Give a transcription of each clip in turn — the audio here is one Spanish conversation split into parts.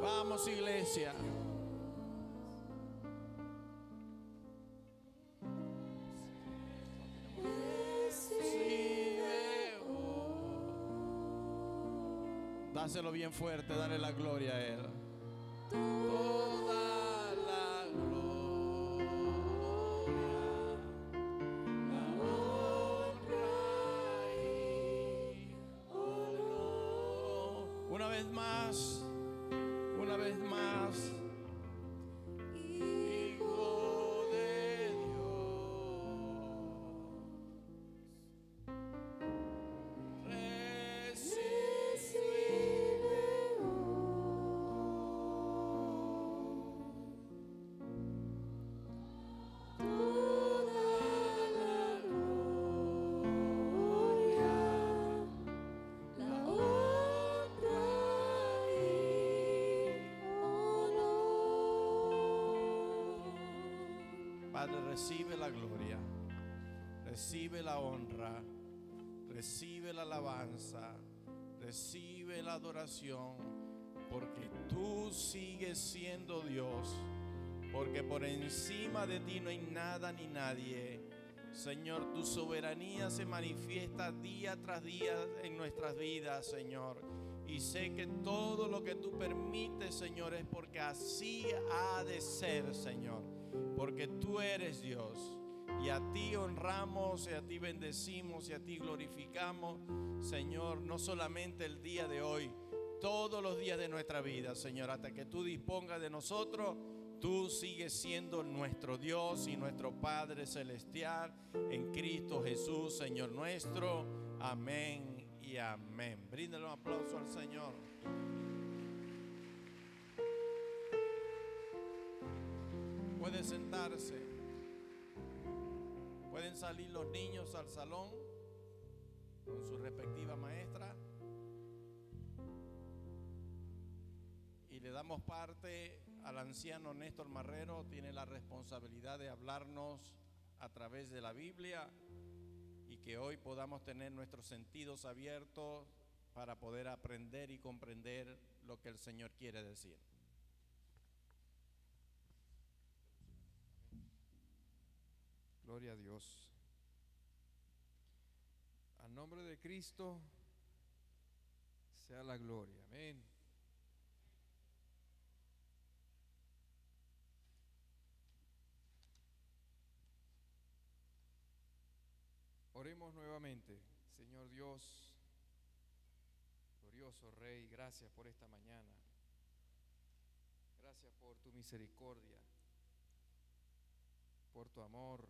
Vamos, iglesia. Dáselo bien fuerte, dale la gloria a Él. Toda la gloria, la honra y honor. Una vez más, una vez más. Hijo de Dios, recibe. Padre, recibe la gloria, recibe la honra, recibe la alabanza, recibe la adoración, porque tú sigues siendo Dios, porque por encima de ti no hay nada ni nadie. Señor, tu soberanía se manifiesta día tras día en nuestras vidas, Señor. Y sé que todo lo que tú permites, Señor, es porque así ha de ser, Señor. Porque tú eres Dios. Y a ti honramos, y a ti bendecimos, y a ti glorificamos, Señor, no solamente el día de hoy, todos los días de nuestra vida, Señor. Hasta que tú dispongas de nosotros, tú sigues siendo nuestro Dios y nuestro Padre Celestial en Cristo Jesús, Señor nuestro. Amén y amén. Bríndale un aplauso al Señor. Puede sentarse. Pueden salir los niños al salón con su respectiva maestra. Y le damos parte al anciano Néstor Marrero. Tiene la responsabilidad de hablarnos a través de la Biblia y que hoy podamos tener nuestros sentidos abiertos para poder aprender y comprender lo que el Señor quiere decir. Gloria a Dios. A nombre de Cristo sea la gloria. Amén. Oremos nuevamente. Señor Dios, glorioso Rey, gracias por esta mañana. Gracias por tu misericordia, por tu amor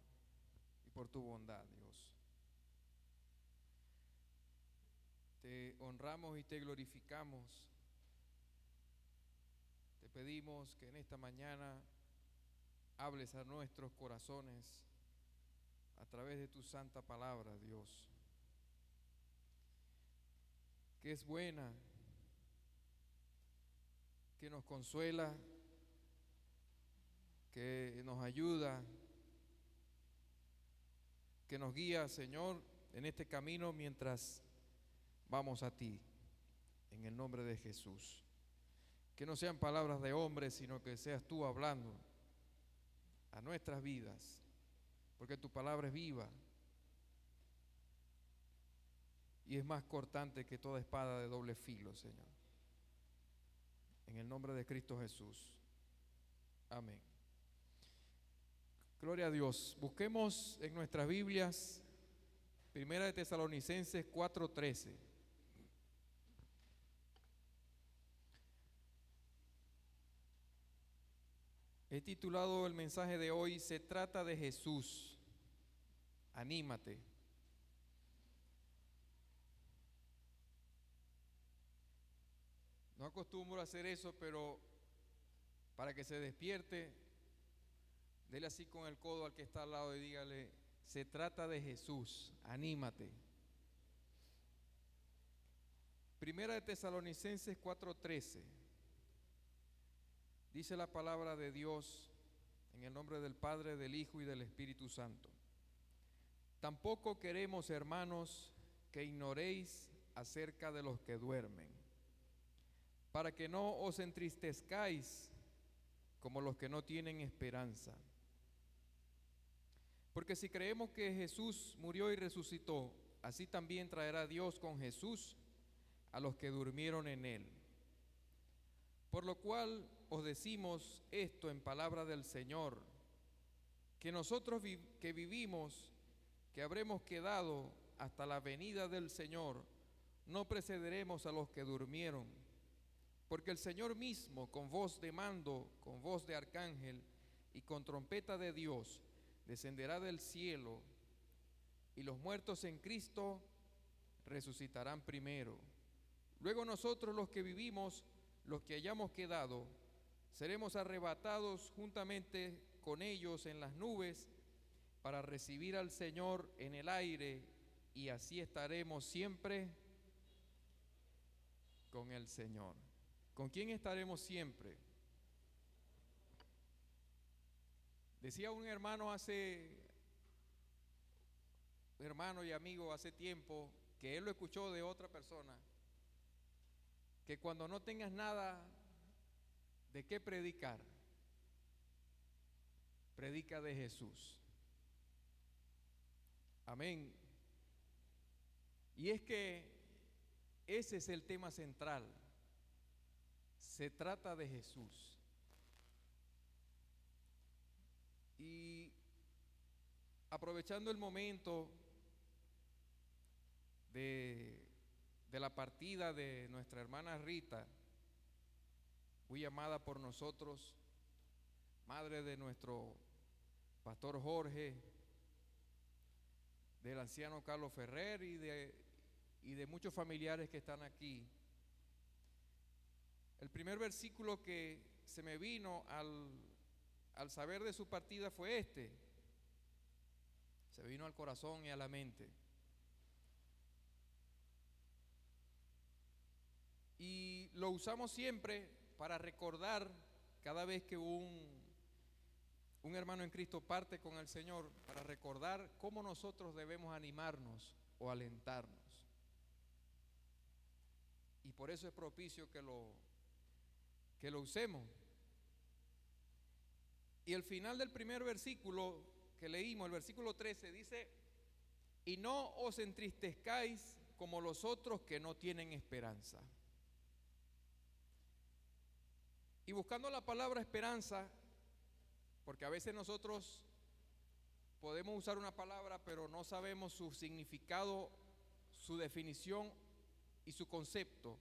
y por tu bondad, Dios. Te honramos y te glorificamos. Te pedimos que en esta mañana hables a nuestros corazones a través de tu santa palabra, Dios, que es buena, que nos consuela, que nos ayuda, que nos guía, Señor, en este camino mientras vamos a ti, en el nombre de Jesús. Que no sean palabras de hombres, sino que seas tú hablando a nuestras vidas, porque tu palabra es viva y es más cortante que toda espada de doble filo, Señor. En el nombre de Cristo Jesús. Amén. Gloria a Dios. Busquemos en nuestras Biblias Primera de Tesalonicenses 4:13. He titulado el mensaje de hoy, Se trata de Jesús. Anímate. No acostumbro a hacer eso, pero para que se despierte, dele así con el codo al que está al lado y dígale, se trata de Jesús, anímate. Primera de Tesalonicenses 4:13. Dice la palabra de Dios en el nombre del Padre, del Hijo y del Espíritu Santo. Tampoco queremos, hermanos, que ignoréis acerca de los que duermen, para que no os entristezcáis como los que no tienen esperanza. Porque si creemos que Jesús murió y resucitó, así también traerá Dios con Jesús a los que durmieron en él. Por lo cual os decimos esto en palabra del Señor, que nosotros que vivimos, que habremos quedado hasta la venida del Señor, no precederemos a los que durmieron. Porque el Señor mismo, con voz de mando, con voz de arcángel y con trompeta de Dios, descenderá del cielo, y los muertos en Cristo resucitarán primero. Luego nosotros los que vivimos, los que hayamos quedado, seremos arrebatados juntamente con ellos en las nubes para recibir al Señor en el aire, y así estaremos siempre con el Señor. ¿Con quién estaremos siempre? Decía un hermano y amigo hace tiempo, que él lo escuchó de otra persona, que cuando no tengas nada de qué predicar, predica de Jesús. Amén. Y es que ese es el tema central. Se trata de Jesús. Y aprovechando el momento de la partida de nuestra hermana Rita, muy amada por nosotros, madre de nuestro pastor Jorge, del anciano Carlos Ferrer y de muchos familiares que están aquí. El primer versículo que se me vino al saber de su partida fue este. Se vino al corazón y a la mente. Y lo usamos siempre para recordar cada vez que un hermano en Cristo parte con el Señor, para recordar cómo nosotros debemos animarnos o alentarnos. Y por eso es propicio que lo usemos. Y el final del primer versículo que leímos, el versículo 13, dice: y no os entristezcáis como los otros que no tienen esperanza. Y buscando la palabra esperanza, porque a veces nosotros podemos usar una palabra pero no sabemos su significado, su definición y su concepto.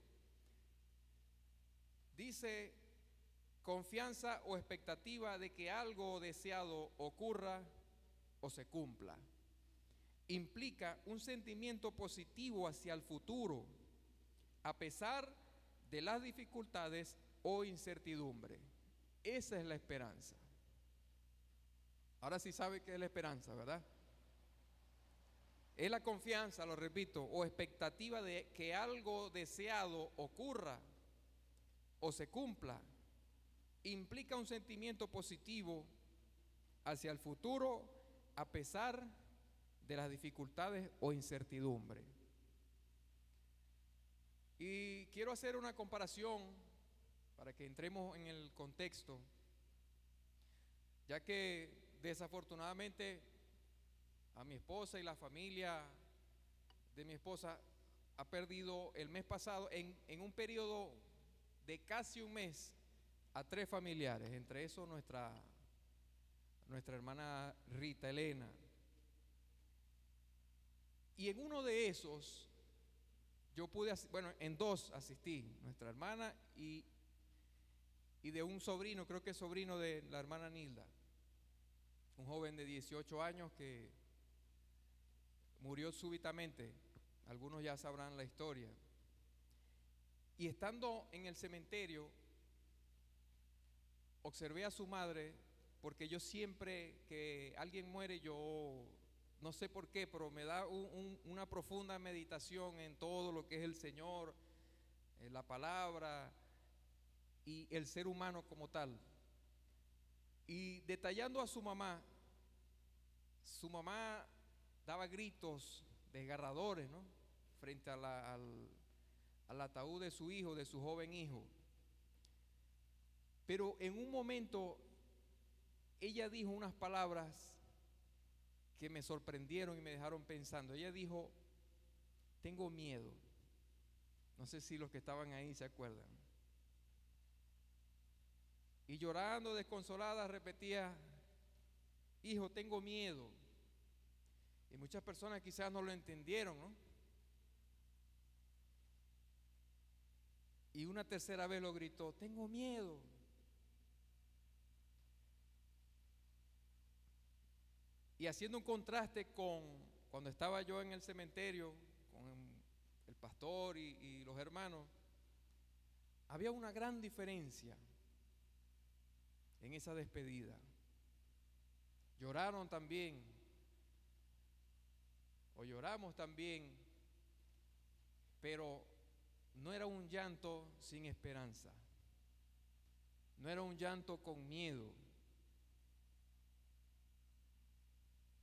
Dice: confianza o expectativa de que algo deseado ocurra o se cumpla. Implica un sentimiento positivo hacia el futuro, a pesar de las dificultades o incertidumbre. Esa es la esperanza. Ahora sí sabe qué es la esperanza, ¿verdad? Es la confianza, lo repito, o expectativa de que algo deseado ocurra o se cumpla. Implica un sentimiento positivo hacia el futuro a pesar de las dificultades o incertidumbre. Y quiero hacer una comparación para que entremos en el contexto, ya que desafortunadamente a mi esposa y la familia de mi esposa ha perdido el mes pasado, en un periodo de casi un mes, a 3 familiares, entre esos nuestra hermana Rita Elena. Y en uno de esos, yo pude, en 2 asistí, nuestra hermana y de un sobrino, creo que es sobrino de la hermana Nilda, un joven de 18 años que murió súbitamente. Algunos ya sabrán la historia. Y estando en el cementerio, observé a su madre, porque yo siempre que alguien muere, yo no sé por qué, pero me da una profunda meditación en todo lo que es el Señor, la palabra y el ser humano como tal. Y detallando a su mamá daba gritos desgarradores, ¿no?, frente al ataúd de su hijo, de su joven hijo. Pero en un momento ella dijo unas palabras que me sorprendieron y me dejaron pensando. Ella dijo: tengo miedo. No sé si los que estaban ahí se acuerdan. Y llorando, desconsolada, repetía: hijo, tengo miedo. Y muchas personas quizás no lo entendieron, ¿no? Y una tercera vez lo gritó: tengo miedo. Y haciendo un contraste con cuando estaba yo en el cementerio con el pastor y los hermanos, había una gran diferencia en esa despedida. Lloraron también, o lloramos también, pero no era un llanto sin esperanza, no era un llanto con miedo.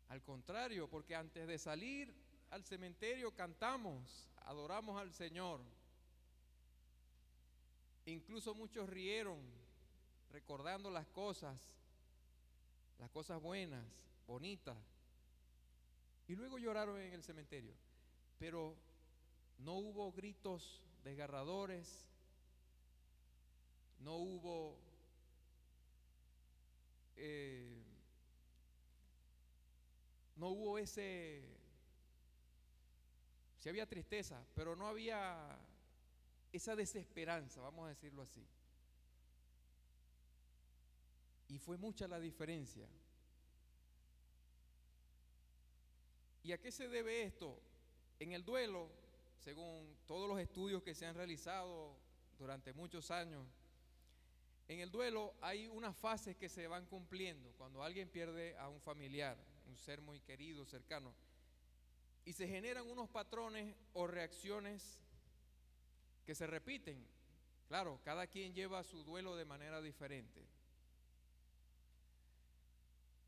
Al contrario, porque antes de salir al cementerio cantamos, adoramos al Señor. Incluso muchos rieron recordando las cosas buenas, bonitas. Y luego lloraron en el cementerio. Pero no hubo gritos desgarradores, no hubo sí había tristeza, pero no había esa desesperanza, vamos a decirlo así. Y fue mucha la diferencia. ¿Y a qué se debe esto? En el duelo, según todos los estudios que se han realizado durante muchos años, en el duelo hay unas fases que se van cumpliendo cuando alguien pierde a un familiar, un ser muy querido, cercano, y se generan unos patrones o reacciones que se repiten. Claro, cada quien lleva su duelo de manera diferente,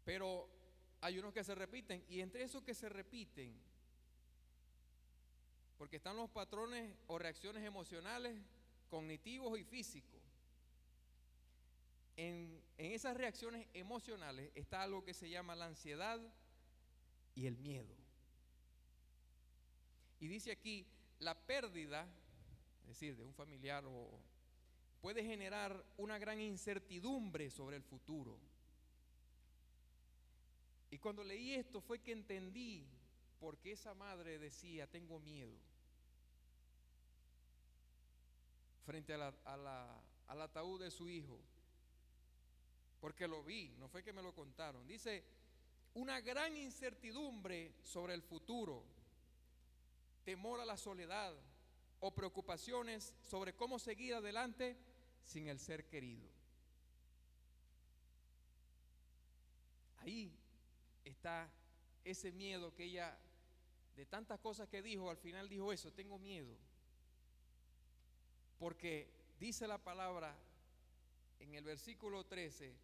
pero hay unos que se repiten, y entre esos que se repiten, porque están los patrones o reacciones emocionales, cognitivos y físicos. En esas reacciones emocionales está algo que se llama la ansiedad y el miedo. Y dice aquí, la pérdida, es decir, de un familiar, puede generar una gran incertidumbre sobre el futuro. Y cuando leí esto fue que entendí por qué esa madre decía: tengo miedo, frente al ataúd de su hijo. Porque lo vi, no fue que me lo contaron. Dice: una gran incertidumbre sobre el futuro, temor a la soledad o preocupaciones sobre cómo seguir adelante sin el ser querido. Ahí está ese miedo que ella, de tantas cosas que dijo, al final dijo eso: tengo miedo. Porque dice la palabra en el versículo 13: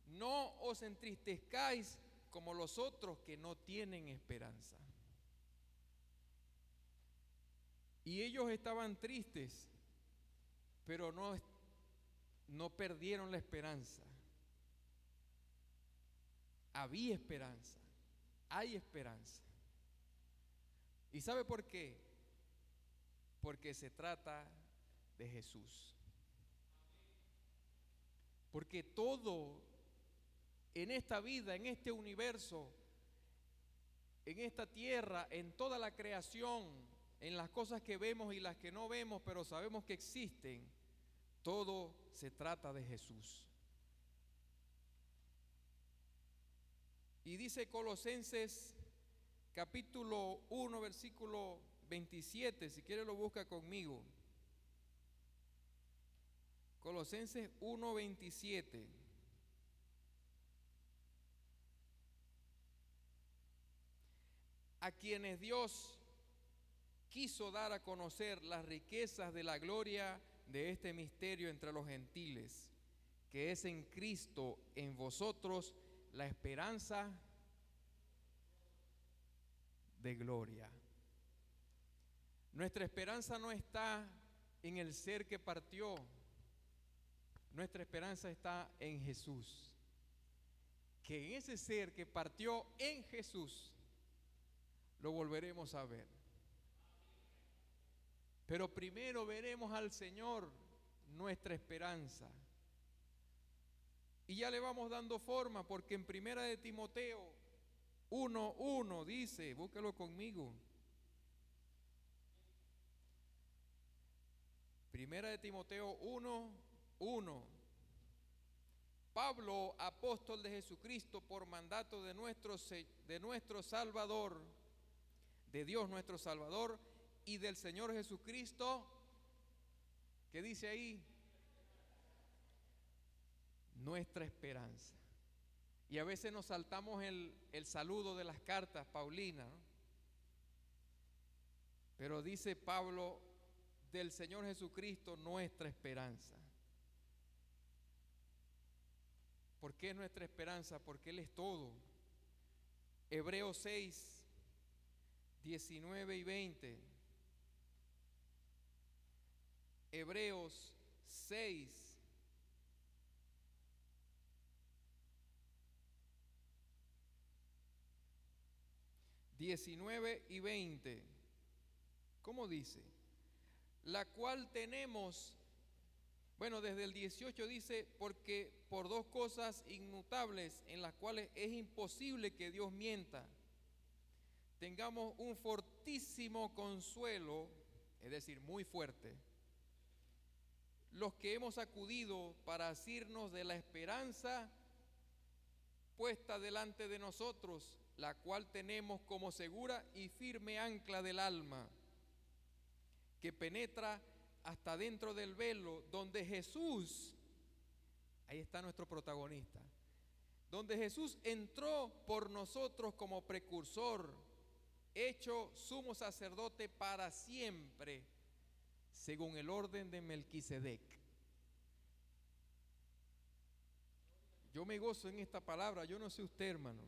no os entristezcáis como los otros que no tienen esperanza. Y ellos estaban tristes, pero no perdieron la esperanza. Había esperanza, hay esperanza. ¿Y sabe por qué? Porque se trata de Jesús. Porque todo en esta vida, en este universo, en esta tierra, en toda la creación, en las cosas que vemos y las que no vemos, pero sabemos que existen, todo se trata de Jesús. Y dice Colosenses capítulo 1, versículo 27, si quiere lo busca conmigo. Colosenses 1, 27. A quienes Dios quiso dar a conocer las riquezas de la gloria de este misterio entre los gentiles, que es en Cristo, en vosotros, la esperanza de gloria. Nuestra esperanza no está en el ser que partió. Nuestra esperanza está en Jesús. Que en ese ser que partió en Jesús, lo volveremos a ver. Pero primero veremos al Señor, nuestra esperanza. Y ya le vamos dando forma, porque en Primera de Timoteo 1:1 dice, búsquelo conmigo. Primera de Timoteo 1:1. Pablo, apóstol de Jesucristo, por mandato de nuestro Salvador, de Dios nuestro Salvador y del Señor Jesucristo, ¿qué dice ahí? Nuestra esperanza. Y a veces nos saltamos el saludo de las cartas paulinas, ¿no? Pero dice Pablo, del Señor Jesucristo, nuestra esperanza. ¿Por qué es nuestra esperanza? Porque Él es todo. Hebreos 6:19-20. Hebreos 6:19-20. ¿Cómo dice? La cual tenemos, bueno, desde el 18 dice, porque por dos cosas inmutables en las cuales es imposible que Dios mienta, tengamos un fortísimo consuelo, es decir, muy fuerte, los que hemos acudido para asirnos de la esperanza puesta delante de nosotros, la cual tenemos como segura y firme ancla del alma, que penetra hasta dentro del velo, donde Jesús, ahí está nuestro protagonista, donde Jesús entró por nosotros como precursor, hecho sumo sacerdote para siempre, según el orden de Melquisedec. Yo me gozo en esta palabra, yo no sé usted, hermano.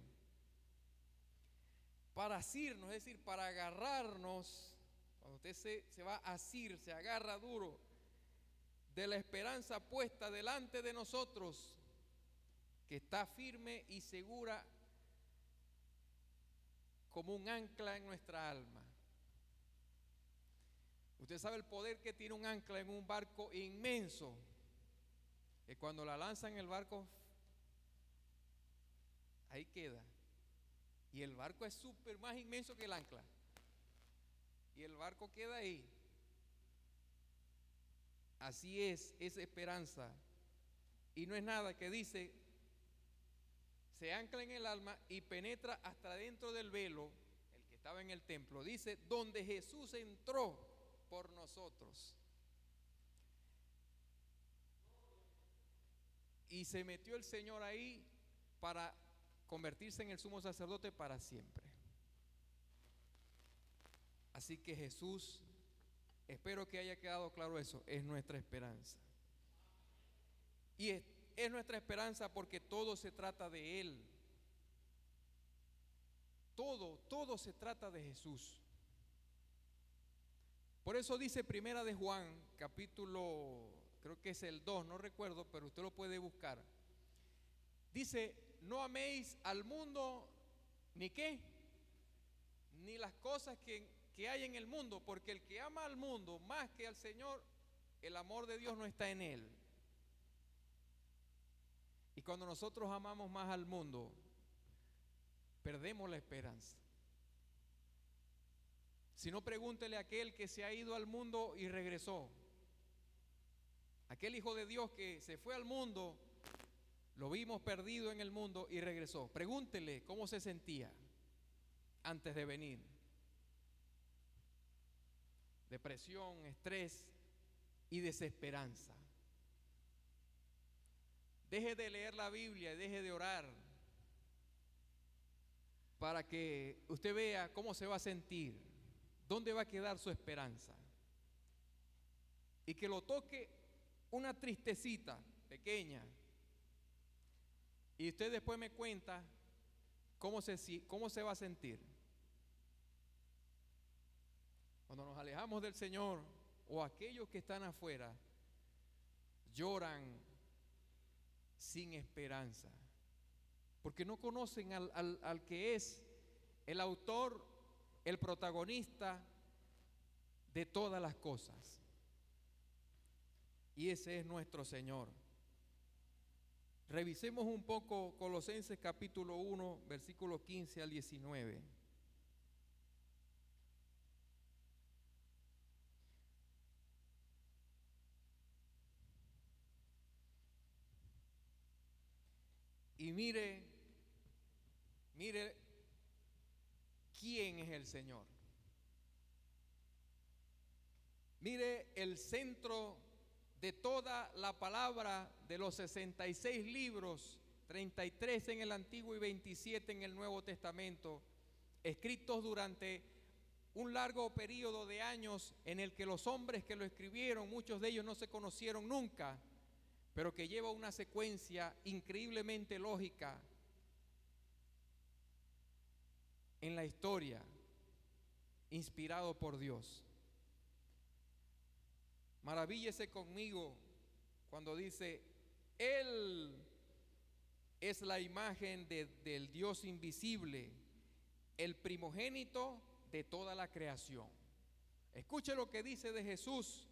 Para asirnos, es decir, para agarrarnos. Cuando usted se va a asir, se agarra duro de la esperanza puesta delante de nosotros, que está firme y segura como un ancla en nuestra alma. Usted sabe el poder que tiene un ancla en un barco inmenso, que cuando la lanzan el barco, ahí queda. Y el barco es súper más inmenso que el ancla. Y el barco queda ahí. Así es esa esperanza. Y no es nada que dice, se ancla en el alma y penetra hasta dentro del velo, el que estaba en el templo. Dice, donde Jesús entró por nosotros. Y se metió el Señor ahí para convertirse en el sumo sacerdote para siempre. Así que Jesús, espero que haya quedado claro eso, es nuestra esperanza. Y es nuestra esperanza porque todo se trata de Él. Todo se trata de Jesús. Por eso dice Primera de Juan, capítulo, creo que es el 2, no recuerdo, pero usted lo puede buscar. Dice, no améis al mundo, ¿ni qué? Ni las cosas que hay en el mundo, porque el que ama al mundo más que al Señor, el amor de Dios no está en él. Y cuando nosotros amamos más al mundo, perdemos la esperanza. Si no, pregúntele a aquel que se ha ido al mundo y regresó. Aquel hijo de Dios que se fue al mundo, lo vimos perdido en el mundo y regresó. Pregúntele cómo se sentía antes de venir. Depresión, estrés y desesperanza. Deje de leer la Biblia y deje de orar para que usted vea cómo se va a sentir, dónde va a quedar su esperanza. Y que lo toque una tristecita pequeña. Y usted después me cuenta cómo se va a sentir. Cuando nos alejamos del Señor, o aquellos que están afuera, lloran sin esperanza, porque no conocen al que es el autor, el protagonista de todas las cosas. Y ese es nuestro Señor. Revisemos un poco Colosenses capítulo 1, versículos 15 al 19. Y mire quién es el Señor. Mire el centro de toda la palabra de los 66 libros, 33 en el Antiguo y 27 en el Nuevo Testamento, escritos durante un largo periodo de años en el que los hombres que lo escribieron, muchos de ellos no se conocieron nunca, pero que lleva una secuencia increíblemente lógica en la historia, inspirado por Dios. Maravíllese conmigo cuando dice: Él es la imagen del Dios invisible, el primogénito de toda la creación. Escuche lo que dice de Jesús: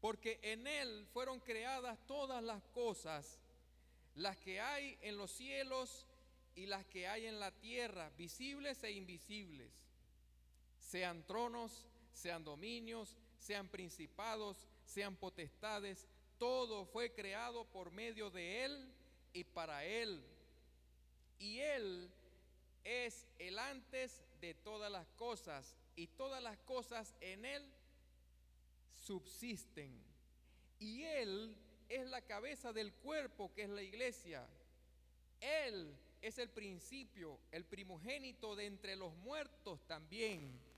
porque en Él fueron creadas todas las cosas, las que hay en los cielos y las que hay en la tierra, visibles e invisibles, sean tronos, sean dominios, sean principados, sean potestades, todo fue creado por medio de Él y para Él. Y Él es el antes de todas las cosas, y todas las cosas en Él subsisten. Y Él es la cabeza del cuerpo, que es la iglesia. Él es el principio, el primogénito de entre los muertos también,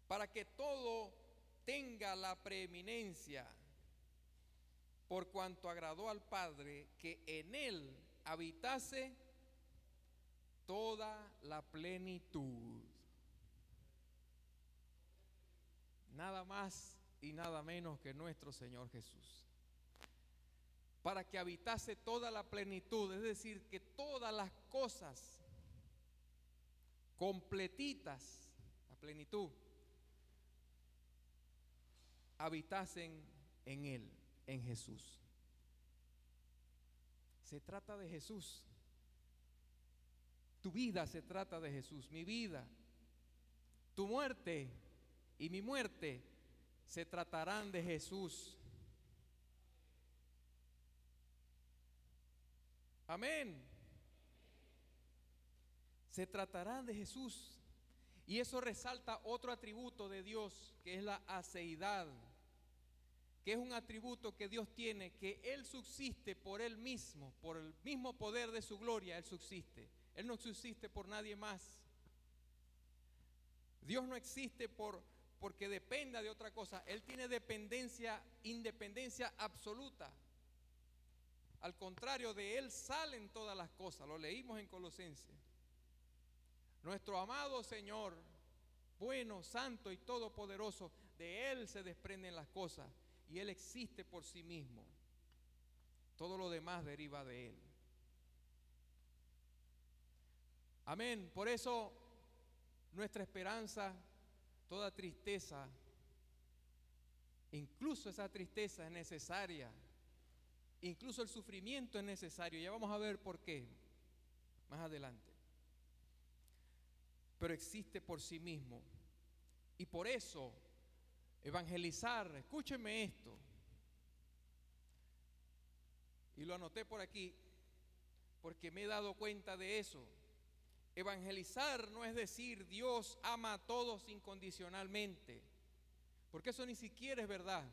para que todo tenga la preeminencia, por cuanto agradó al Padre que en Él habitase toda la plenitud. Nada más y nada menos que nuestro Señor Jesús. Para que habitase toda la plenitud, es decir, que todas las cosas completitas, la plenitud, habitasen en Él, en Jesús. Se trata de Jesús. Tu vida se trata de Jesús. Mi vida, tu muerte y mi muerte se tratarán de Jesús. Amén. Se tratarán de Jesús. Y eso resalta otro atributo de Dios, que es la aceidad, que es un atributo que Dios tiene, que Él subsiste por Él mismo, por el mismo poder de su gloria. Él subsiste. Él no subsiste por nadie más. Dios no existe porque dependa de otra cosa. Él tiene independencia absoluta. Al contrario, de Él salen todas las cosas. Lo leímos en Colosenses. Nuestro amado Señor, bueno, santo y todopoderoso, de Él se desprenden las cosas y Él existe por sí mismo. Todo lo demás deriva de Él. Amén. Por eso nuestra esperanza, toda tristeza, incluso esa tristeza es necesaria, incluso el sufrimiento es necesario. Ya vamos a ver por qué más adelante. Pero existe por sí mismo. Y por eso evangelizar, escúcheme esto, y lo anoté por aquí porque me he dado cuenta de eso. Evangelizar no es decir Dios ama a todos incondicionalmente, porque eso ni siquiera es verdad.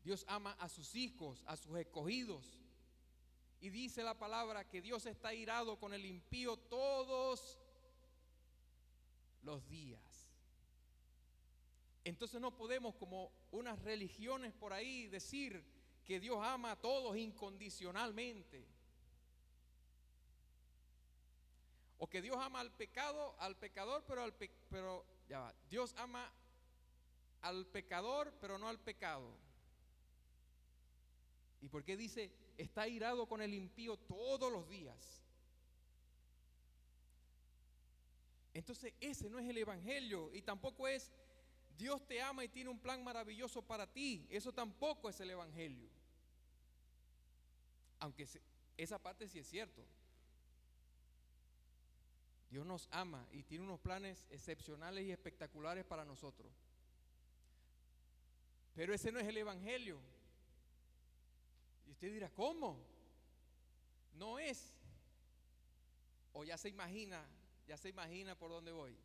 Dios ama a sus hijos, a sus escogidos. Y dice la palabra que Dios está irado con el impío todos los días. Entonces no podemos, como unas religiones por ahí, decir que Dios ama a todos incondicionalmente. O que Dios ama al pecador, pero ya va. Dios ama al pecador, pero no al pecado. ¿Y por qué dice, está airado con el impío todos los días? Entonces ese no es el evangelio, y tampoco es Dios te ama y tiene un plan maravilloso para ti. Eso tampoco es el evangelio. Aunque esa parte sí es cierto. Dios nos ama y tiene unos planes excepcionales y espectaculares para nosotros. Pero ese no es el evangelio. Y usted dirá, ¿cómo? No es. O ya se imagina por dónde voy.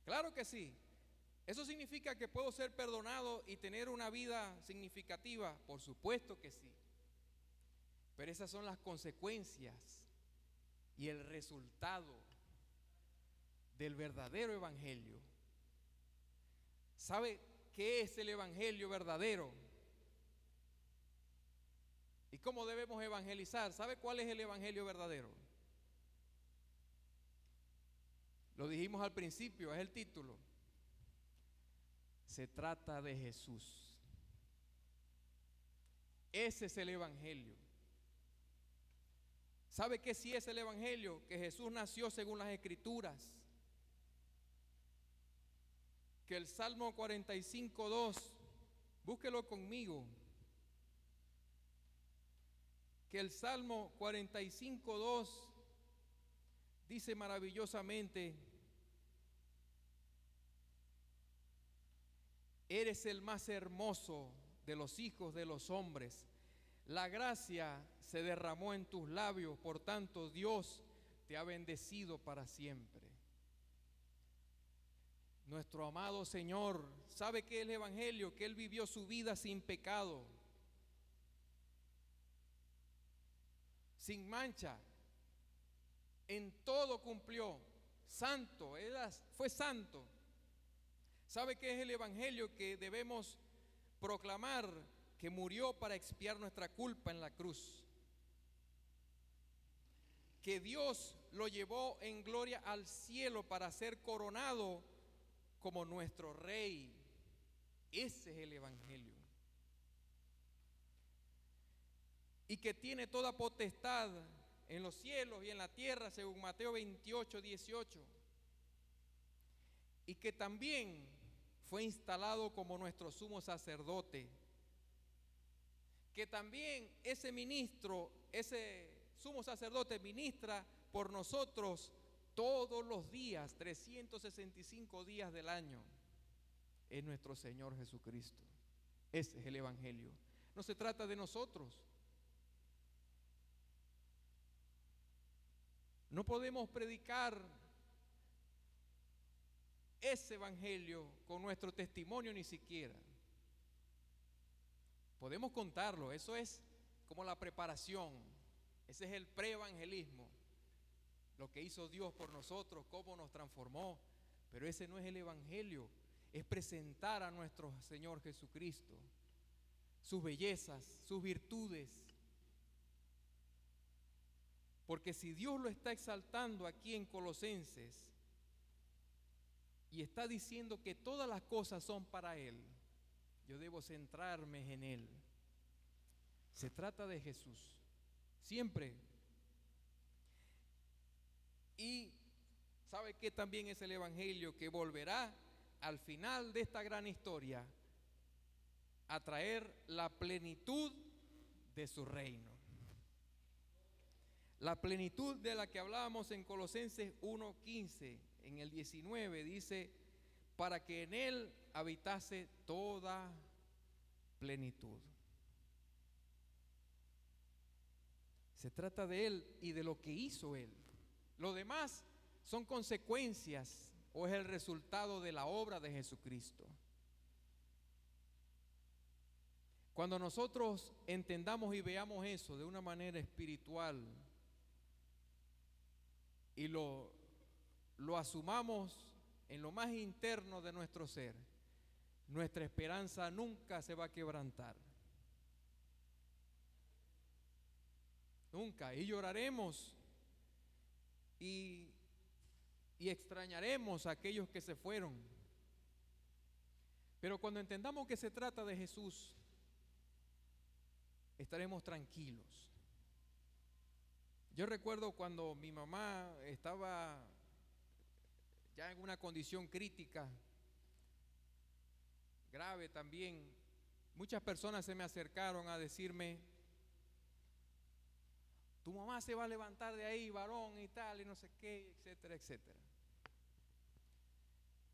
Claro que sí. ¿Eso significa que puedo ser perdonado y tener una vida significativa? Por supuesto que sí. Pero esas son las consecuencias y el resultado del verdadero evangelio. ¿Sabe qué es el evangelio verdadero? ¿Y cómo debemos evangelizar? ¿Sabe cuál es el evangelio verdadero? Lo dijimos al principio, es el título. Se trata de Jesús. Ese es el evangelio. ¿Sabe qué sí es el evangelio? Que Jesús nació según las Escrituras. Que el Salmo 45:2, búsquelo conmigo. Que el Salmo 45:2 dice maravillosamente: eres el más hermoso de los hijos de los hombres. La gracia se derramó en tus labios, por tanto Dios te ha bendecido para siempre. Nuestro amado Señor, ¿sabe qué es el evangelio? Que Él vivió su vida sin pecado, sin mancha, en todo cumplió, santo, fue santo. ¿Sabe qué es el evangelio? Que debemos proclamar que murió para expiar nuestra culpa en la cruz, que Dios lo llevó en gloria al cielo para ser coronado como nuestro rey. Ese es el evangelio. Y que tiene toda potestad en los cielos y en la tierra, según Mateo 28:18. Y que también fue instalado como nuestro sumo sacerdote. Que también ese ministro, ese sumo sacerdote ministra por nosotros todos los días, 365 días del año. Es nuestro Señor Jesucristo. Ese es el evangelio. No se trata de nosotros. No podemos predicar ese evangelio con nuestro testimonio ni siquiera. Podemos contarlo, eso es como la preparación, ese es el preevangelismo, lo que hizo Dios por nosotros, cómo nos transformó, pero ese no es el evangelio, es presentar a nuestro Señor Jesucristo, sus bellezas, sus virtudes. Porque si Dios lo está exaltando aquí en Colosenses y está diciendo que todas las cosas son para Él, yo debo centrarme en Él. Se trata de Jesús, siempre. Y ¿sabe qué también es el evangelio? Que volverá al final de esta gran historia a traer la plenitud de su reino. La plenitud de la que hablábamos en Colosenses 1:15, en el 19 dice: para que en Él habitase toda plenitud. Se trata de Él y de lo que hizo Él. Lo demás son consecuencias o es el resultado de la obra de Jesucristo. Cuando nosotros entendamos y veamos eso de una manera espiritual y lo asumamos en lo más interno de nuestro ser, nuestra esperanza nunca se va a quebrantar. Nunca. Y lloraremos y extrañaremos a aquellos que se fueron. Pero cuando entendamos que se trata de Jesús, estaremos tranquilos. Yo recuerdo cuando mi mamá estaba ya en una condición crítica, grave también, muchas personas se me acercaron a decirme: tu mamá se va a levantar de ahí, varón y tal, y no sé qué, etcétera, etcétera.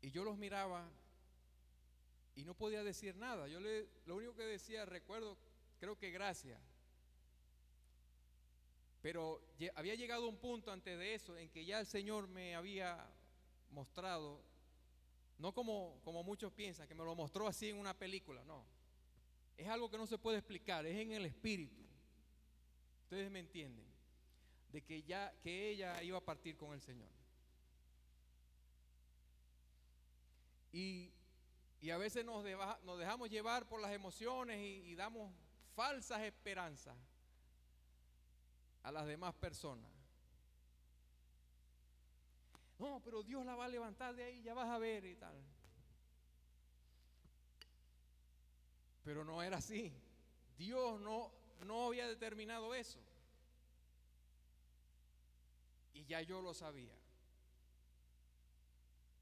Y yo los miraba y no podía decir nada. Lo único que decía, recuerdo, creo que gracias. Pero había llegado un punto antes de eso en que ya el Señor me había mostrado, no como muchos piensan, que me lo mostró así en una película, no. Es algo que no se puede explicar, es en el espíritu. Ustedes me entienden, de que ella iba a partir con el Señor. Y a veces nos dejamos llevar por las emociones y damos falsas esperanzas a las demás personas. No, pero Dios la va a levantar de ahí, ya vas a ver y tal. Pero no era así. Dios no había determinado eso. Y ya yo lo sabía.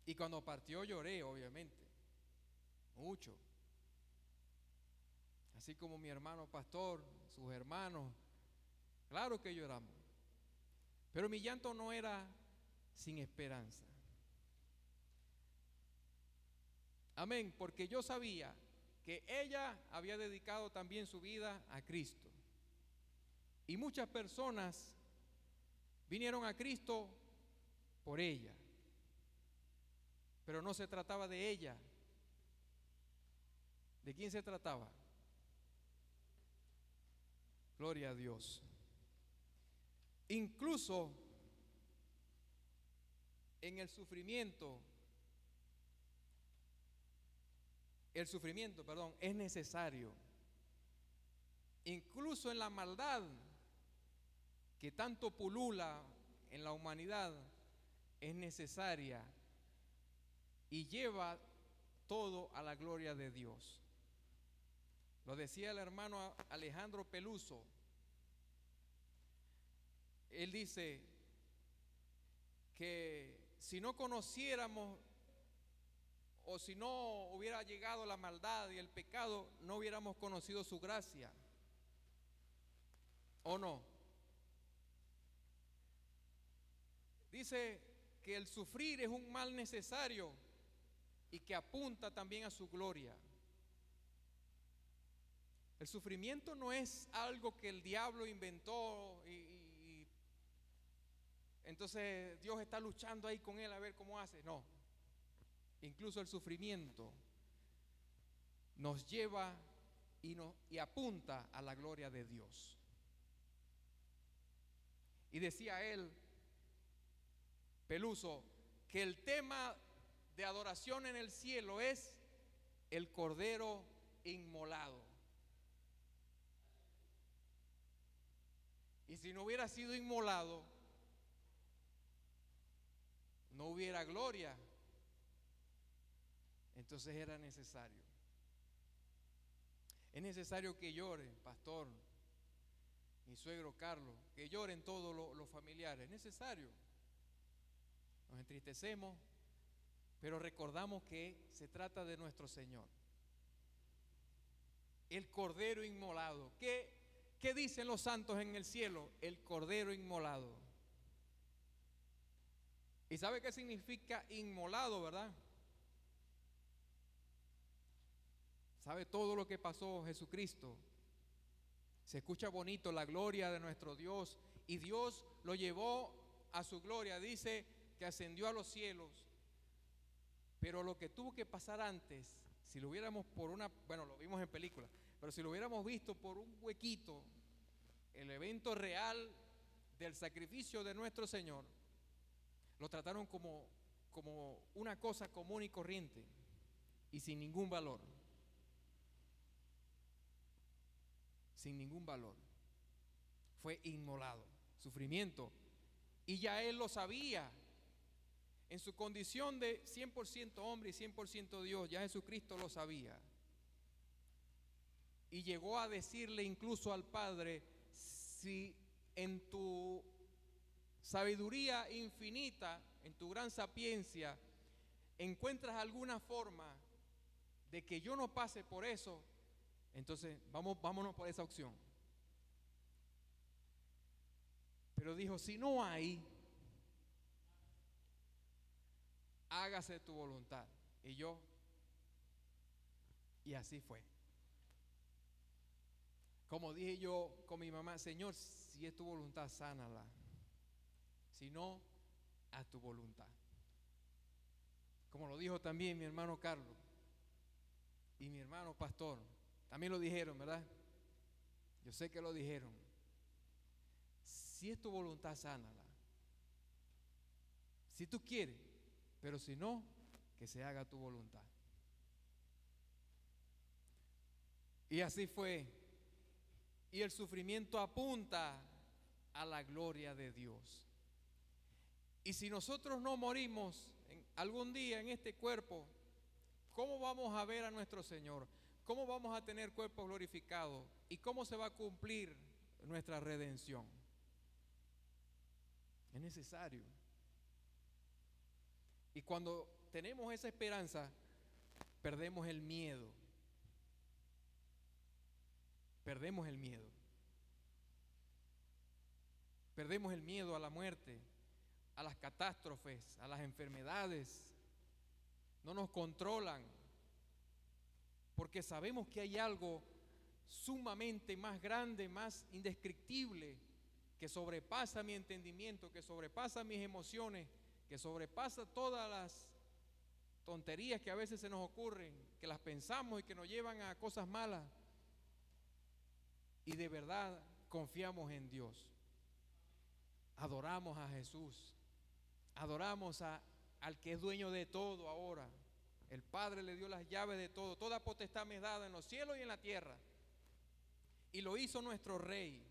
Y cuando partió lloré, obviamente, mucho. Así como mi hermano pastor, sus hermanos, claro que lloramos. Pero mi llanto no era sin esperanza. Amén, porque yo sabía que ella había dedicado también su vida a Cristo. Y muchas personas vinieron a Cristo por ella. Pero no se trataba de ella. ¿De quién se trataba? Gloria a Dios. Incluso en el sufrimiento, es necesario. Incluso en la maldad que tanto pulula en la humanidad, es necesaria y lleva todo a la gloria de Dios. Lo decía el hermano Alejandro Peluso. Él dice que si no conociéramos o si no hubiera llegado la maldad y el pecado, no hubiéramos conocido su gracia. ¿O no? Dice que el sufrir es un mal necesario y que apunta también a su gloria. El sufrimiento no es algo que el diablo inventó y entonces Dios está luchando ahí con él a ver cómo hace. No. Incluso el sufrimiento nos lleva y apunta a la gloria de Dios. Y decía él, Peluso, que el tema de adoración en el cielo es el cordero inmolado. Y si no hubiera sido inmolado, no hubiera gloria. Entonces era necesario. Es necesario que lloren, pastor, mi suegro Carlos, que lloren todos los familiares. Es necesario. Nos entristecemos, pero recordamos que se trata de nuestro Señor. El cordero inmolado. ¿Qué dicen los santos en el cielo? El cordero inmolado. ¿Y sabe qué significa inmolado, verdad? ¿Sabe todo lo que pasó Jesucristo? Se escucha bonito la gloria de nuestro Dios y Dios lo llevó a su gloria. Dice que ascendió a los cielos, pero lo que tuvo que pasar antes, si lo hubiéramos lo vimos en película, pero si lo hubiéramos visto por un huequito, el evento real del sacrificio de nuestro Señor, lo trataron como una cosa común y corriente y sin ningún valor. Sin ningún valor. Fue inmolado, sufrimiento. Y ya él lo sabía. En su condición de 100% hombre y 100% Dios, ya Jesucristo lo sabía. Y y llegó a decirle incluso al Padre: si en tu sabiduría infinita, en tu gran sapiencia, encuentras alguna forma de que yo no pase por eso, entonces vámonos por esa opción. Pero dijo: si no hay, hágase tu voluntad. Y así fue. Como dije yo con mi mamá: Señor, si es tu voluntad, sánala. Si no, a tu voluntad. Como lo dijo también mi hermano Carlos y mi hermano Pastor. También lo dijeron, ¿verdad? Yo sé que lo dijeron. Si es tu voluntad, sánala. Si tú quieres, pero si no, que se haga tu voluntad. Y así fue. Y el sufrimiento apunta a la gloria de Dios. Y si nosotros no morimos algún día en este cuerpo, ¿cómo vamos a ver a nuestro Señor? ¿Cómo vamos a tener cuerpos glorificados? ¿Y cómo se va a cumplir nuestra redención? Es necesario. Y cuando tenemos esa esperanza, perdemos el miedo. Perdemos el miedo. Perdemos el miedo a la muerte, a las catástrofes, a las enfermedades. No nos controlan, porque sabemos que hay algo sumamente más grande, más indescriptible, que sobrepasa mi entendimiento, que sobrepasa mis emociones, que sobrepasa todas las tonterías que a veces se nos ocurren, que las pensamos y que nos llevan a cosas malas. Y de verdad confiamos en Dios. Adoramos a Jesús. Adoramos al que es dueño de todo ahora. El Padre le dio las llaves de todo. Toda potestad me es dada en los cielos y en la tierra. Y lo hizo nuestro Rey.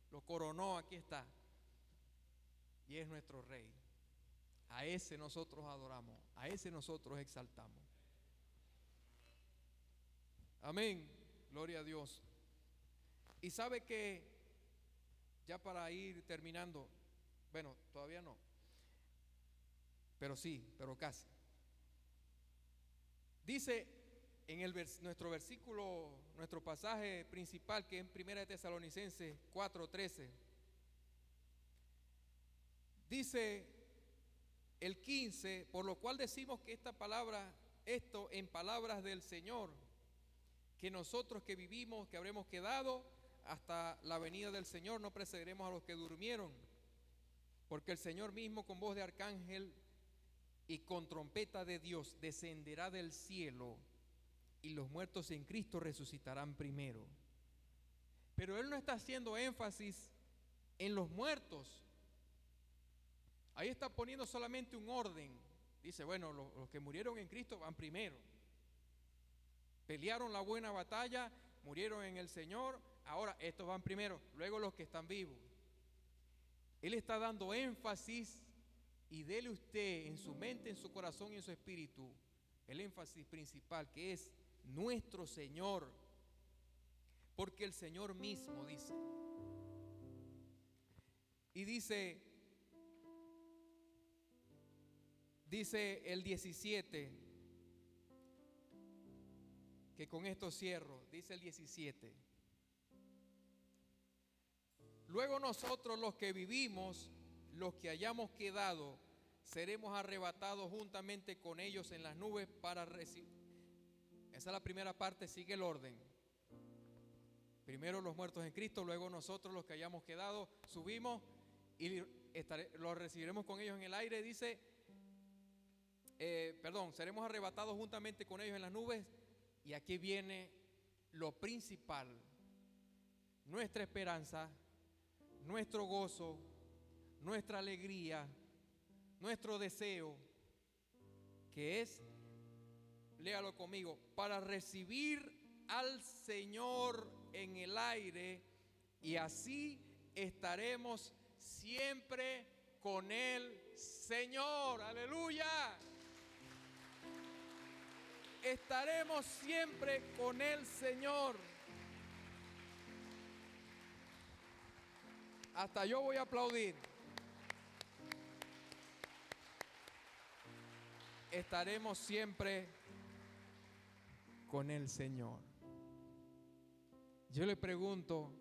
Lo coronó, aquí está. Y es nuestro Rey. A ese nosotros adoramos. A ese nosotros exaltamos. Amén. Gloria a Dios. Y sabe que, ya para ir terminando, bueno, todavía no, pero sí, pero casi. Dice en nuestro versículo, nuestro pasaje principal, que es en 1 Tesalonicenses 4:13, dice el 15: por lo cual decimos que esto en palabras del Señor, que nosotros que vivimos, que habremos quedado hasta la venida del Señor, no precederemos a los que durmieron, porque el Señor mismo con voz de arcángel y con trompeta de Dios descenderá del cielo, y los muertos en Cristo resucitarán primero. Pero Él no está haciendo énfasis en los muertos. Ahí está poniendo solamente un orden. Dice: bueno, los que murieron en Cristo van primero. Pelearon la buena batalla, murieron en el Señor. Ahora estos van primero, luego los que están vivos. Él está dando énfasis, y dele usted en su mente, en su corazón y en su espíritu el énfasis principal, que es nuestro Señor. Porque el Señor mismo dice, y dice el 17, que con esto cierro, dice el 17: luego nosotros los que vivimos, los que hayamos quedado, seremos arrebatados juntamente con ellos en las nubes para recibir. Esa es la primera parte, sigue el orden. Primero los muertos en Cristo, luego nosotros los que hayamos quedado, subimos y los recibiremos con ellos en el aire. Dice, seremos arrebatados juntamente con ellos en las nubes. Y aquí viene lo principal, nuestra esperanza, nuestro gozo, nuestra alegría, nuestro deseo, que es, léalo conmigo, para recibir al Señor en el aire, y así estaremos siempre con el Señor. Aleluya. Estaremos siempre con el Señor. Hasta yo voy a aplaudir. Estaremos siempre con el Señor. Yo le pregunto,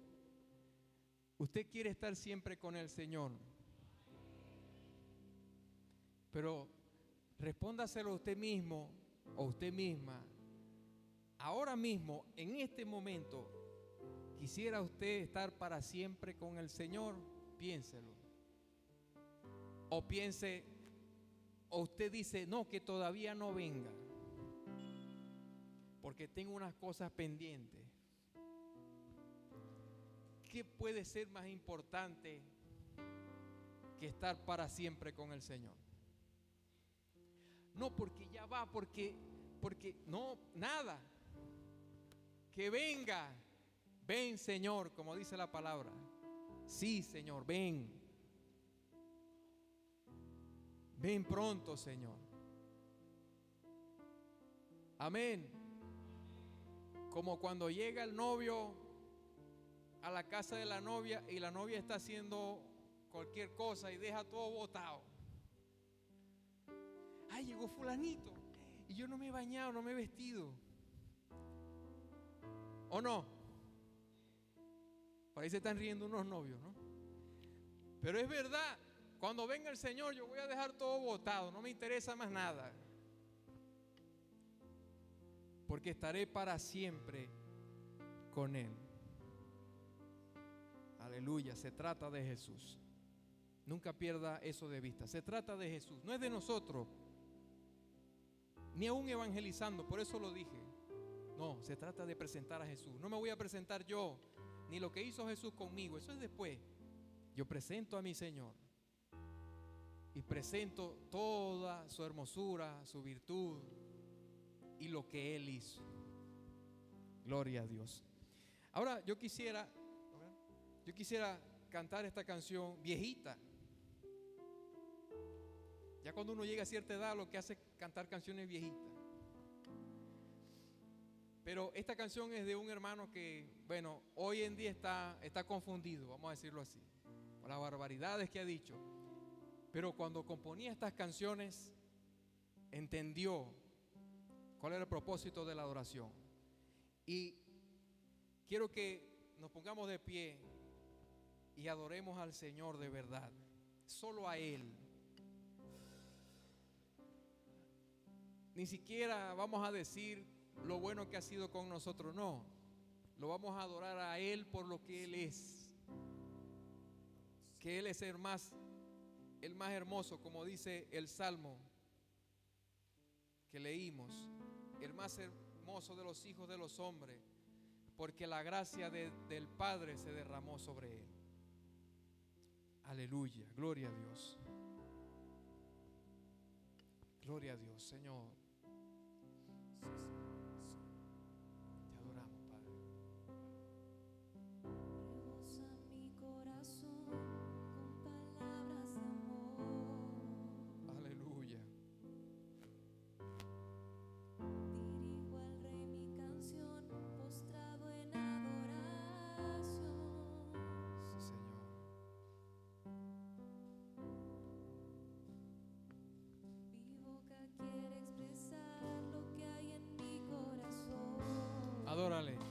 ¿usted quiere estar siempre con el Señor? Pero respóndaselo a usted mismo o usted misma. Ahora mismo, en este momento, ¿quisiera usted estar para siempre con el Señor? Piénselo. O piense, o usted dice, no, que todavía no venga, porque tengo unas cosas pendientes. ¿Qué puede ser más importante que estar para siempre con el Señor? No porque ya va, porque no, nada. Que venga. Ven, Señor, como dice la palabra. Sí, Señor, ven. Ven pronto, Señor. Amén. Como cuando llega el novio a la casa de la novia y la novia está haciendo cualquier cosa y deja todo botado. Ay, llegó fulanito y yo no me he bañado, no me he vestido. ¿O no? Por ahí se están riendo unos novios, ¿no? Pero es verdad, cuando venga el Señor yo voy a dejar todo botado, no me interesa más nada. Porque estaré para siempre con Él. Aleluya, se trata de Jesús. Nunca pierda eso de vista. Se trata de Jesús, no es de nosotros. Ni aún evangelizando, por eso lo dije. No, se trata de presentar a Jesús. No me voy a presentar yo, ni lo que hizo Jesús conmigo, eso es después. Yo presento a mi Señor y presento toda su hermosura, su virtud y lo que Él hizo. Gloria a Dios. Ahora yo quisiera cantar esta canción viejita. Ya cuando uno llega a cierta edad lo que hace es cantar canciones viejitas. Pero esta canción es de un hermano que, bueno, hoy en día está confundido, vamos a decirlo así, por las barbaridades que ha dicho. Pero cuando componía estas canciones, entendió cuál era el propósito de la adoración. Y quiero que nos pongamos de pie y adoremos al Señor de verdad, solo a Él. Ni siquiera vamos a decir lo bueno que ha sido con nosotros, no. Lo vamos a adorar a Él por lo que Él es. Que Él es el más hermoso, como dice el Salmo que leímos, el más hermoso de los hijos de los hombres, porque la gracia del Padre se derramó sobre Él. Aleluya, gloria a Dios. Gloria a Dios, Señor. Te adoramos, Padre. Rebosa mi corazón con palabras de amor. Aleluya. Dirijo al Rey mi canción, postrado en adoración. Sí, Señor. Mi boca quiere expresar lo que hay en mi corazón. Adórale. No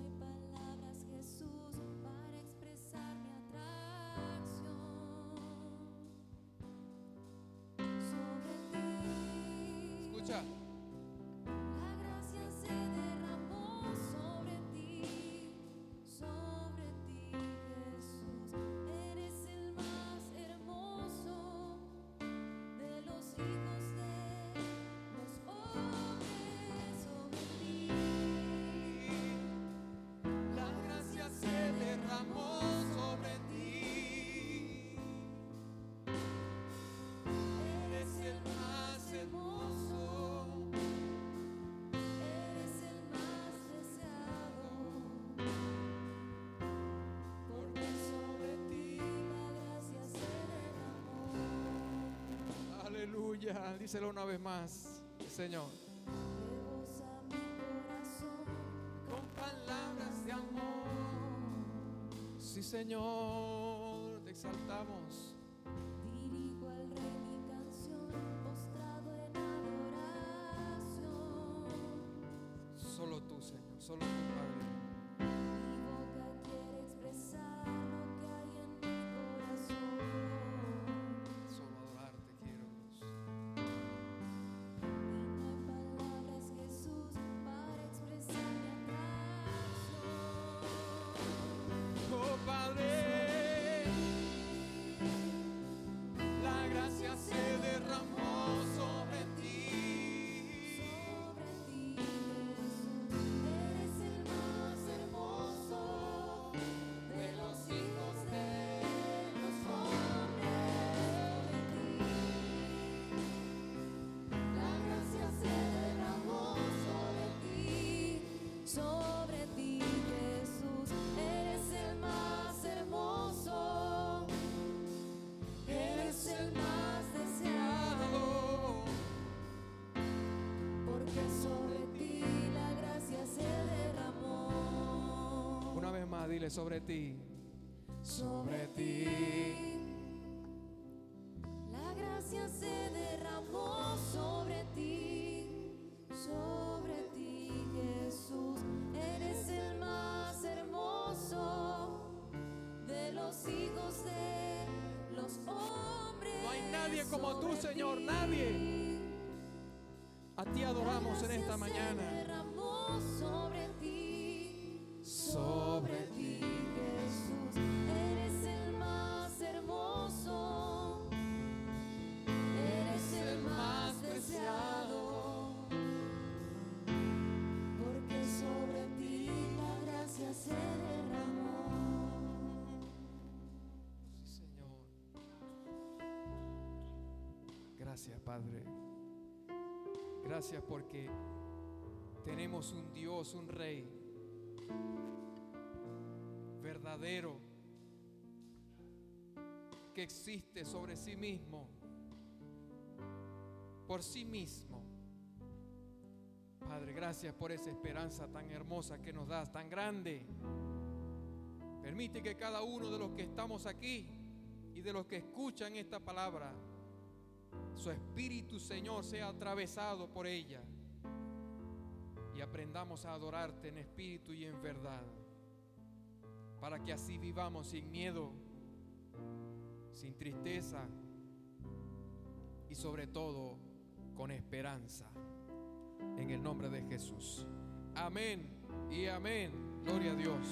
hay palabras, Jesús, para expresar mi atracción sobre ti. Escucha. La gracia se derramó sobre ti, Jesús. Eres el más hermoso de los hijos de los hombres, sobre ti. La gracia se derramó sobre ti. Eres el más hermoso. Eres el más deseado, porque sobre ti la gracia se derramó. Aleluya. Díselo una vez más, Señor. Rebosa mi corazón Con palabras de Sí, Señor, te exaltamos. Dirijo al Rey mi canción, postrado en adoración. Solo tú, Señor, solo tú, Padre. Mi boca quiere expresar lo que hay en mi corazón. Solo adorarte quiero, Dios. Y no hay palabras, Jesús, para expresar mi atracción. Oh, Padre, la gracia se derramó sobre ti. Sobre ti, Jesús, eres el más hermoso de los hijos de los hombres. La gracia se derramó sobre ti, Jesús, eres el más hermoso, eres el más deseado. Porque sobre ti la gracia se derramó. Una vez más, dile sobre ti. Sobre ti la gracia se derramó sobre ti, Jesús, eres el más hermoso de los hijos de los hombres. No hay nadie como tú, Sobre Señor, ti, nadie. A ti adoramos en esta mañana. derramó sobre ti, Jesús, eres el más hermoso, eres el más deseado, porque sobre ti la gracia se derramó. Sí, Señor. Gracias, Padre. Gracias porque tenemos un Dios, un Rey verdadero que existe sobre sí mismo, por sí mismo. Padre, gracias por esa esperanza tan hermosa que nos das, tan grande. Permite que cada uno de los que estamos aquí y de los que escuchan esta palabra, su espíritu, Señor, sea atravesado por ella y aprendamos a adorarte en espíritu y en verdad, para que así vivamos sin miedo, sin tristeza y sobre todo con esperanza, en el nombre de Jesús. Amén y amén. Gloria a Dios.